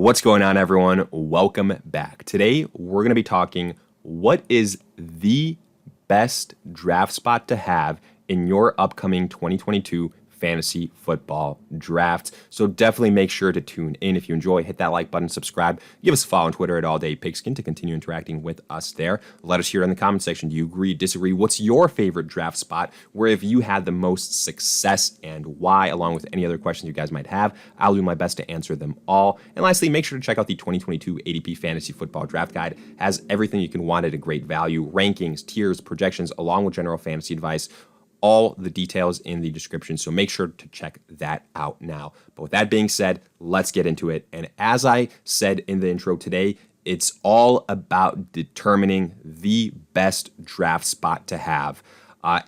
What's going on, everyone? Welcome back. Today, we're going to be talking what is the best draft spot to have in your upcoming 2022 fantasy football draft. So definitely make sure to tune in. If you enjoy, hit that like button, subscribe, give us a follow on Twitter at AllDayPigskin to continue interacting with us there. Let us hear in the comment section. Do you agree, disagree? What's your favorite draft spot? Where have you had the most success and why? Along with any other questions you guys might have, I'll do my best to answer them all. And lastly, make sure to check out the 2022 ADP Fantasy Football Draft Guide. It has everything you can want at a great value, rankings, tiers, projections, along with general fantasy advice. All the details in the description, so make sure to check that out now. But with that being said, let's get into it. And as I said in the intro today, it's all about determining the best draft spot to have.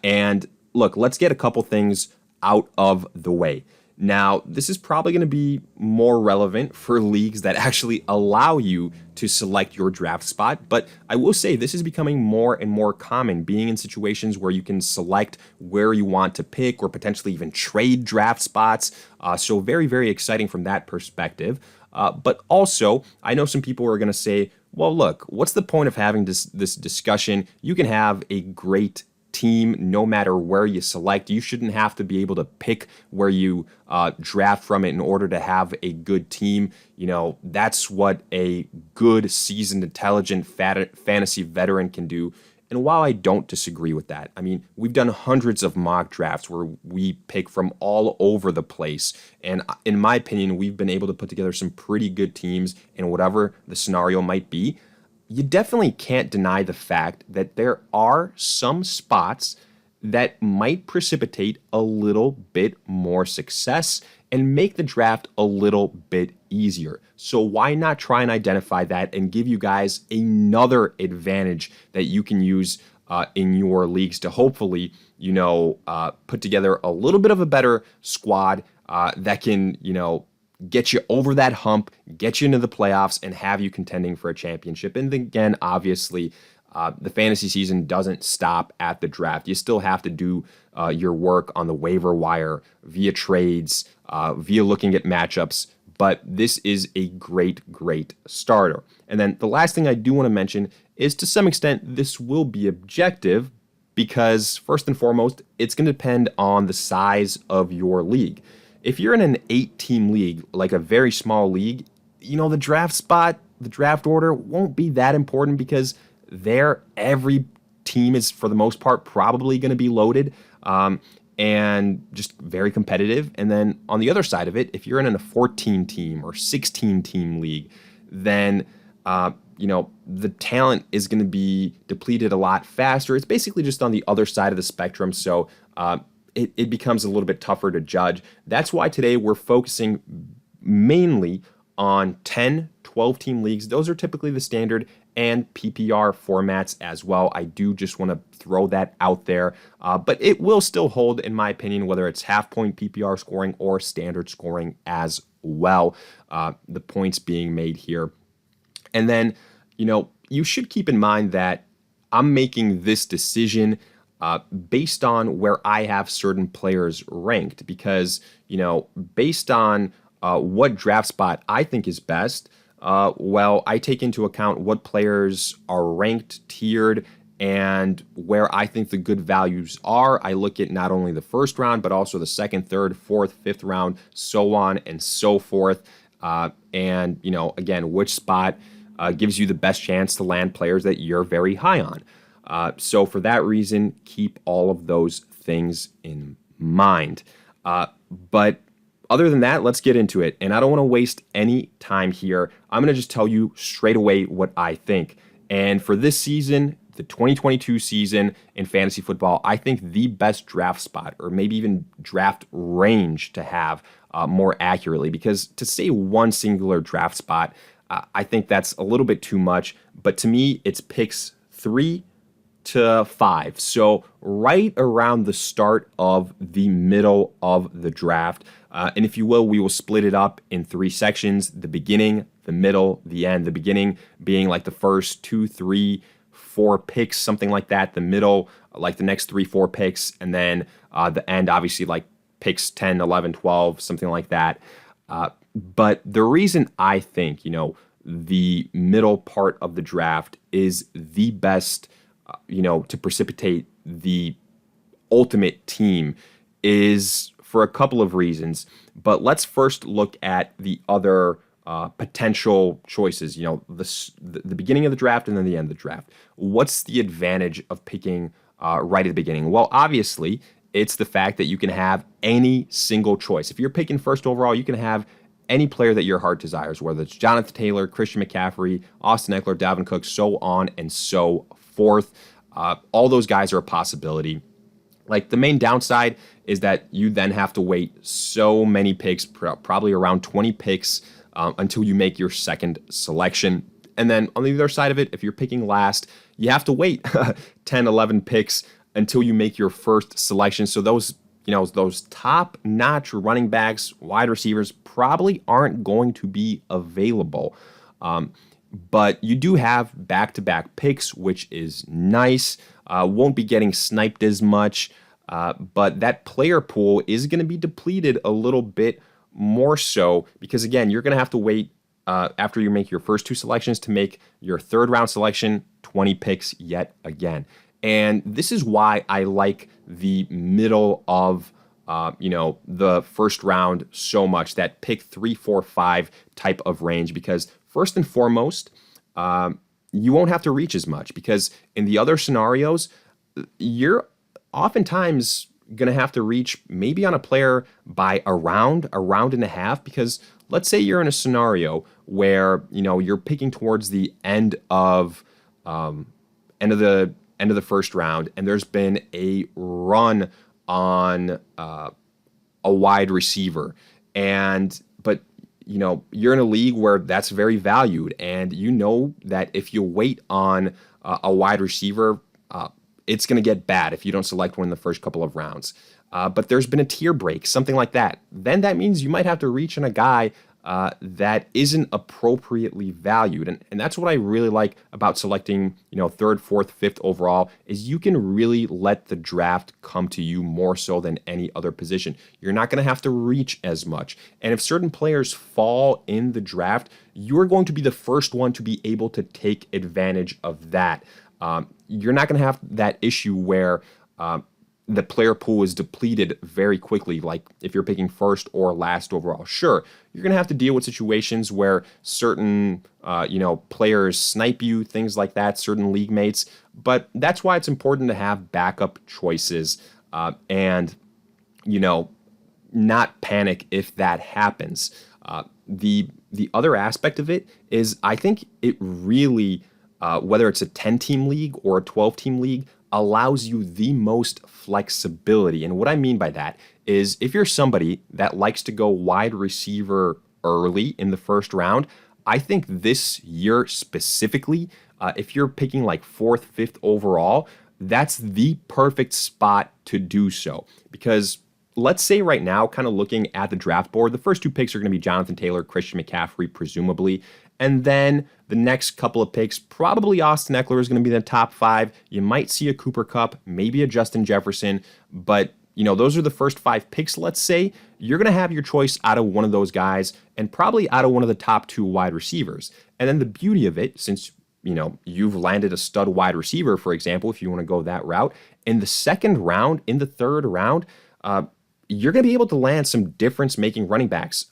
And look, let's get a couple things out of the way. Now, this is probably going to be more relevant for leagues that actually allow you to select your draft spot, but I will say this is becoming more and more common, being in situations where you can select where you want to pick or potentially even trade draft spots. So very, very exciting from that perspective. But also, I know some people are going to say, well, look, what's the point of having this discussion? You can have a great team no matter where you select. You shouldn't have to be able to pick where you draft from it in order to have a good team. You know, that's what a good, seasoned, intelligent fantasy veteran can do. And while I don't disagree with that, I mean, we've done hundreds of mock drafts where we pick from all over the place. And in my opinion, we've been able to put together some pretty good teams in whatever the scenario might be. You definitely can't deny the fact that there are some spots that might precipitate a little bit more success and make the draft a little bit easier. So why not try and identify that and give you guys another advantage that you can use in your leagues to hopefully, put together a little bit of a better squad that can, get you over that hump, get you into the playoffs, and have you contending for a championship. And again, obviously, the fantasy season doesn't stop at the draft. You still have to do your work on the waiver wire, via trades, via looking at matchups. But this is a great, great starter. And then the last thing I do want to mention is, to some extent, this will be objective because, first and foremost, it's going to depend on the size of your league. If you're in an 8-team league, like a very small league, the draft spot, the draft order won't be that important because every team is, for the most part, probably going to be loaded and just very competitive. And then on the other side of it, if you're in a 14-team or 16-team league, then the talent is going to be depleted a lot faster. It's basically just on the other side of the spectrum. So it becomes a little bit tougher to judge. That's why today we're focusing mainly on 10, 12-team leagues. Those are typically the standard and PPR formats as well. I do just want to throw that out there. But it will still hold, in my opinion, whether it's half-point PPR scoring or standard scoring as well. The points being made here. And then, you should keep in mind that I'm making this decision based on where I have certain players ranked, because, based on what draft spot I think is best, I take into account what players are ranked, tiered, and where I think the good values are. I look at not only the first round, but also the second, third, fourth, fifth round, so on and so forth. And, again, which spot gives you the best chance to land players that you're very high on. So for that reason, keep all of those things in mind. But other than that, let's get into it. And I don't want to waste any time here. I'm going to just tell you straight away what I think. And for this season, the 2022 season in fantasy football, I think the best draft spot, or maybe even draft range to have more accurately, because to say one singular draft spot, I think that's a little bit too much. But to me, it's picks 3 to 5. So right around the start of the middle of the draft. And if you will, we will split it up in 3 sections: the beginning, the middle, the end. The beginning being like the first 2, 3, 4 picks, something like that. The middle, like the next 3, 4 picks. And then the end, obviously, like picks 10, 11, 12, something like that. But the reason I think, the middle part of the draft is the best, to precipitate the ultimate team is for a couple of reasons. But let's first look at the other potential choices. The beginning of the draft and then the end of the draft. What's the advantage of picking right at the beginning? Well, obviously, it's the fact that you can have any single choice. If you're picking first overall, you can have any player that your heart desires, whether it's Jonathan Taylor, Christian McCaffrey, Austin Eckler, Dalvin Cook, so on and so forth. All those guys are a possibility. Like, the main downside is that you then have to wait so many picks, probably around 20 picks, until you make your second selection. And then on the other side of it, if you're picking last, you have to wait 10, 11 picks until you make your first selection. So those top-notch running backs, wide receivers probably aren't going to be available. But you do have back-to-back picks, which is nice. Won't be getting sniped as much, but that player pool is going to be depleted a little bit more so because, again, you're going to have to wait after you make your first two selections to make your third round selection, 20 picks yet again. And this is why I like the middle of the first round so much, that pick 3, 4, 5 type of range, because first and foremost, you won't have to reach as much, because in the other scenarios, you're oftentimes going to have to reach maybe on a player by a round and a half, because let's say you're in a scenario where, you're picking towards the end of the first round, and there's been a run on a wide receiver, but you're in a league where that's very valued, and that if you wait on a wide receiver, it's going to get bad if you don't select one in the first couple of rounds. But there's been a tier break, something like that. Then that means you might have to reach on a guy that isn't appropriately valued. And that's what I really like about selecting, third, fourth, fifth overall, is you can really let the draft come to you more so than any other position. You're not going to have to reach as much. And if certain players fall in the draft, you're going to be the first one to be able to take advantage of that. You're not going to have that issue where the player pool is depleted very quickly, like if you're picking first or last overall. Sure, you're going to have to deal with situations where certain players snipe you, things like that, certain league mates, but that's why it's important to have backup choices and not panic if that happens. The other aspect of it is, I think it really, whether it's a 10-team league or a 12-team league, allows you the most flexibility. And what I mean by that is, if you're somebody that likes to go wide receiver early in the first round, I think this year specifically, if you're picking like fourth, fifth overall, that's the perfect spot to do so. Because let's say right now, kind of looking at the draft board, the first two picks are going to be Jonathan Taylor, Christian McCaffrey, presumably. And then the next couple of picks, probably Austin Eckler is going to be in the top 5. You might see a Cooper Kupp, maybe a Justin Jefferson, but those are the first 5 picks, let's say. You're going to have your choice out of one of those guys, and probably out of one of the top 2 wide receivers. And then the beauty of it, since you've landed a stud wide receiver, for example, if you want to go that route, in the second round, in the third round, you're going to be able to land some difference-making running backs.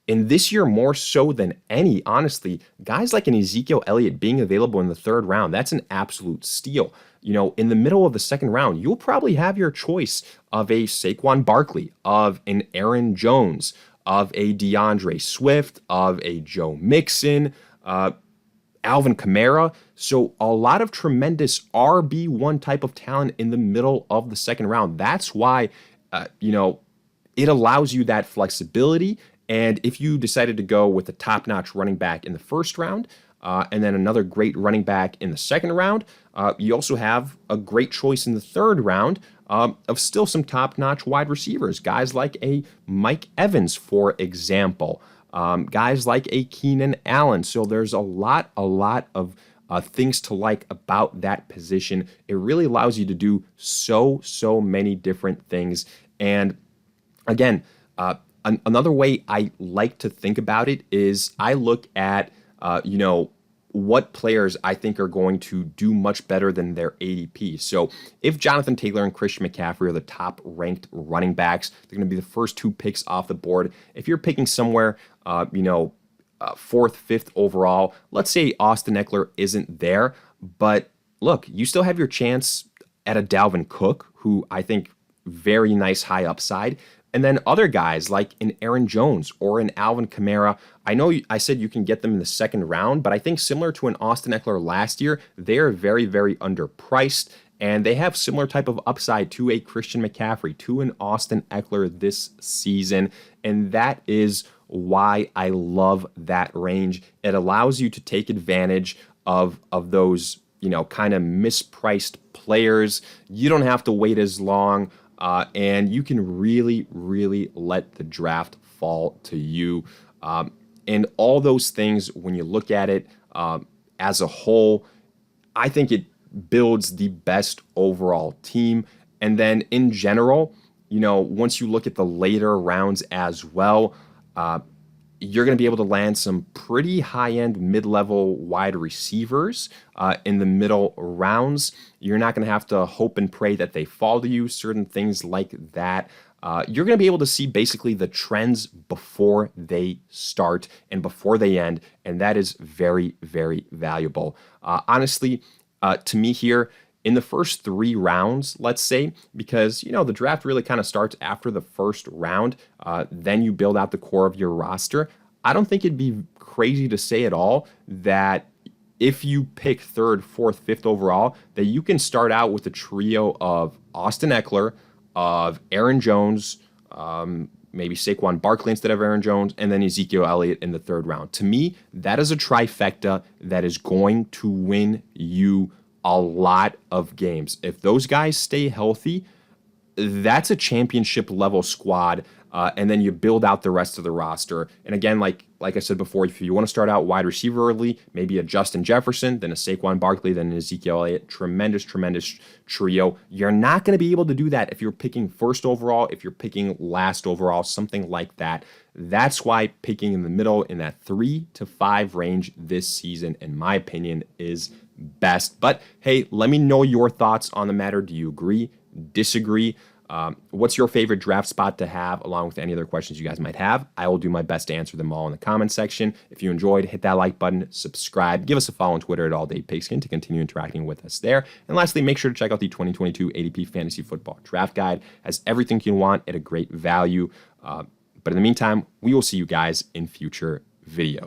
In this year, more so than any, honestly, guys like an Ezekiel Elliott being available in the third round, that's an absolute steal. In the middle of the second round, you'll probably have your choice of a Saquon Barkley, of an Aaron Jones, of a DeAndre Swift, of a Joe Mixon, Alvin Kamara. So a lot of tremendous RB1 type of talent in the middle of the second round. That's why, it allows you that flexibility. And if you decided to go with a top-notch running back in the first round, and then another great running back in the second round, you also have a great choice in the third round of still some top-notch wide receivers, guys like a Mike Evans, for example, guys like a Keenan Allen. So there's a lot of things to like about that position. It really allows you to do so many different things. And again, Another way I like to think about it is I look at, what players I think are going to do much better than their ADP. So if Jonathan Taylor and Christian McCaffrey are the top ranked running backs, they're going to be the first 2 picks off the board. If you're picking somewhere, fourth, fifth overall, let's say Austin Eckler isn't there, but look, you still have your chance at a Dalvin Cook, who I think very nice high upside. And then other guys like an Aaron Jones or an Alvin Kamara. I know I said you can get them in the second round, but I think similar to an Austin Eckler last year, they're very, very underpriced. And they have similar type of upside to a Christian McCaffrey, to an Austin Eckler this season. And that is why I love that range. It allows you to take advantage of those, kind of mispriced players. You don't have to wait as long. And you can really, really let the draft fall to you. And all those things, when you look at it as a whole, I think it builds the best overall team. And then in general, once you look at the later rounds as well, you're going to be able to land some pretty high-end mid-level wide receivers in the middle rounds. You're not going to have to hope and pray that they fall to you, certain things like that. You're going to be able to see basically the trends before they start and before they end, and that is very, very valuable. Honestly, to me here, in the first 3 rounds, let's say, because, the draft really kind of starts after the first round, then you build out the core of your roster. I don't think it'd be crazy to say at all that if you pick 3rd, 4th, 5th overall, that you can start out with a trio of Austin Eckler, of Aaron Jones, maybe Saquon Barkley instead of Aaron Jones, and then Ezekiel Elliott in the 3rd round. To me, that is a trifecta that is going to win you a lot of games. If those guys stay healthy, that's a championship level squad. And then you build out the rest of the roster. And again, like I said before, if you want to start out wide receiver early, maybe a Justin Jefferson, then a Saquon Barkley, then an Ezekiel Elliott, tremendous trio. You're not going to be able to do that if you're picking 1st overall, if you're picking last overall, something like that. That's why picking in the middle in that 3 to 5 range this season, in my opinion, is best. But hey, let me know your thoughts on the matter. Do you agree? Disagree? What's your favorite draft spot to have, along with any other questions you guys might have? I will do my best to answer them all in the comment section. If you enjoyed, hit that like button, subscribe, give us a follow on Twitter at AllDayPigskin to continue interacting with us there. And lastly, make sure to check out the 2022 ADP Fantasy Football Draft Guide. Has everything you want at a great value. But in the meantime, we will see you guys in future videos.